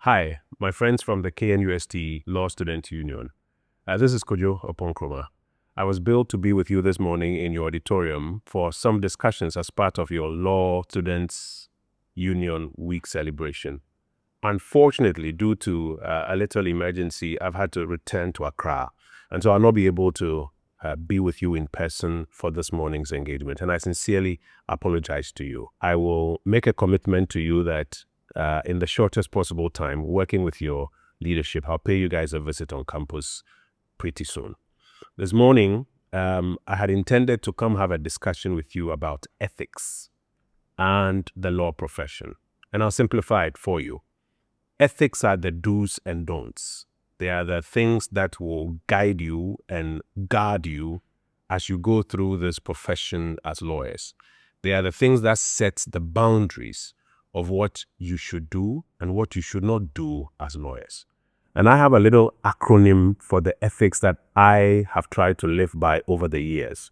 Hi, my friends from the KNUST Law Student Union. This is Oppong Nkrumah. I was billed to be with you this morning in your auditorium for some discussions as part of your Law Students Union Week celebration. Unfortunately, due to a little emergency, I've had to return to Accra, and so I'll not be able to be with you in person for this morning's engagement, and I sincerely apologize to you. I will make a commitment to you that in the shortest possible time, working with your leadership, I'll pay you guys a visit on campus pretty soon. This morning, I had intended to come have a discussion with you about ethics and the law profession, and I'll simplify it for you. Ethics are the do's and don'ts. They are the things that will guide you and guard you as you go through this profession as lawyers. They are the things that set the boundaries of what you should do and what you should not do as lawyers. And I have a little acronym for the ethics that I have tried to live by over the years.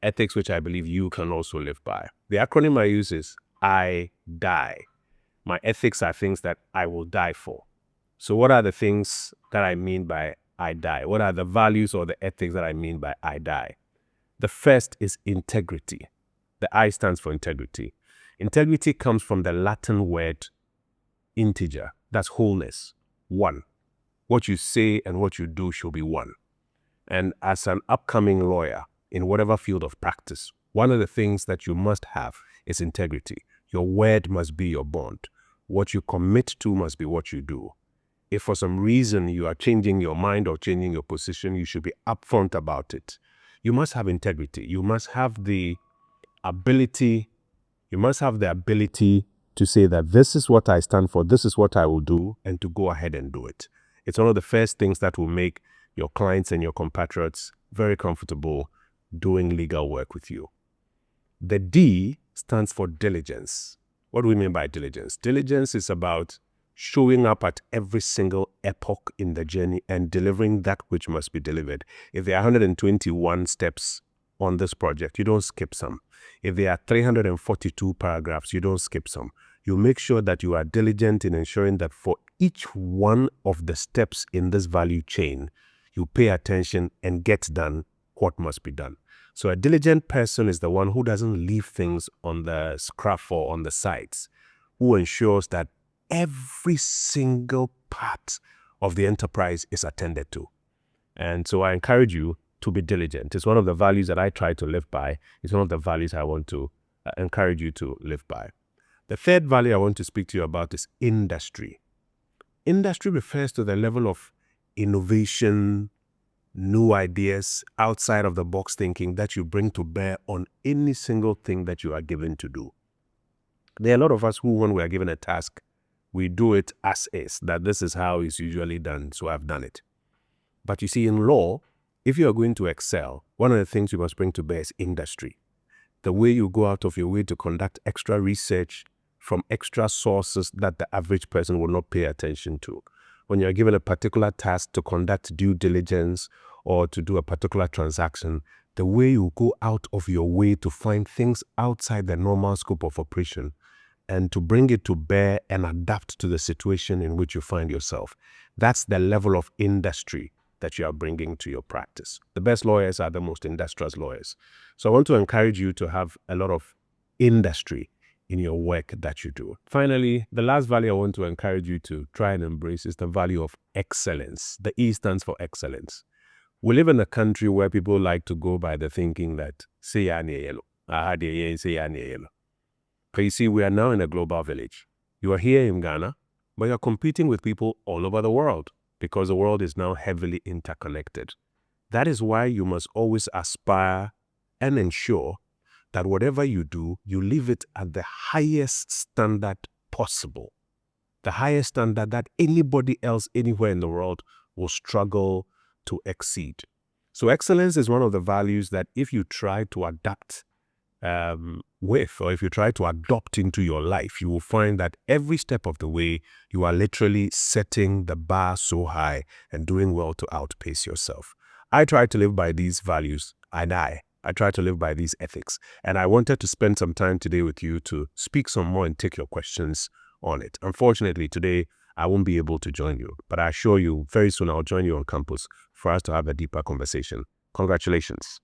Ethics which I believe you can also live by. The acronym I use is I die. My ethics are things that I will die for. So what are the things that I mean by I die? What are the values or the ethics that I mean by I die? The first is integrity. The I stands for integrity. Integrity comes from the Latin word integer. That's wholeness. One. What you say and what you do should be one. And as an upcoming lawyer in whatever field of practice, one of the things that you must have is integrity. Your word must be your bond. What you commit to must be what you do. If for some reason you are changing your mind or changing your position, you should be upfront about it. You must have integrity. You must have the ability to say that this is what I stand for, this is what I will do, and to go ahead and do it. It's one of the first things that will make your clients and your compatriots very comfortable doing legal work with you. The D stands for diligence. What do we mean by diligence? Diligence is about showing up at every single epoch in the journey and delivering that which must be delivered. If there are 121 steps on this project, you don't skip some. If there are 342 paragraphs, you don't skip some. You make sure that you are diligent in ensuring that for each one of the steps in this value chain, you pay attention and get done what must be done. So a diligent person is the one who doesn't leave things on the scruff or on the sides, who ensures that every single part of the enterprise is attended to. And so I encourage you to be diligent. It's one of the values that I try to live by. It's one of the values I want to encourage you to live by. The third value I want to speak to you about is industry. Industry refers to the level of innovation, new ideas, outside of the box thinking that you bring to bear on any single thing that you are given to do. There are a lot of us who, when we are given a task, we do it as is, that this is how it's usually done, so I've done it. But you see, in law, if you are going to excel, one of the things you must bring to bear is industry. The way you go out of your way to conduct extra research from extra sources that the average person will not pay attention to. When you're given a particular task to conduct due diligence or to do a particular transaction, the way you go out of your way to find things outside the normal scope of operation and to bring it to bear and adapt to the situation in which you find yourself. That's the level of industry that you are bringing to your practice. The best lawyers are the most industrious lawyers. So I want to encourage you to have a lot of industry in your work that you do. Finally, the last value I want to encourage you to try and embrace is the value of excellence. The E stands for excellence. We live in a country where people like to go by the thinking that, say ya near yellow. Say ya near yellow. But you see, we are now in a global village. You are here in Ghana, but you are competing with people all over the world because the world is now heavily interconnected. That is why you must always aspire and ensure that whatever you do, you leave it at the highest standard possible. The highest standard that anybody else anywhere in the world will struggle to exceed. So excellence is one of the values that if you try to adapt with, or if you try to adopt into your life, you will find that every step of the way, you are literally setting the bar so high and doing well to outpace yourself. I try to live by these values, and I try to live by these ethics. And I wanted to spend some time today with you to speak some more and take your questions on it. Unfortunately, today, I won't be able to join you. But I assure you, very soon I'll join you on campus for us to have a deeper conversation. Congratulations.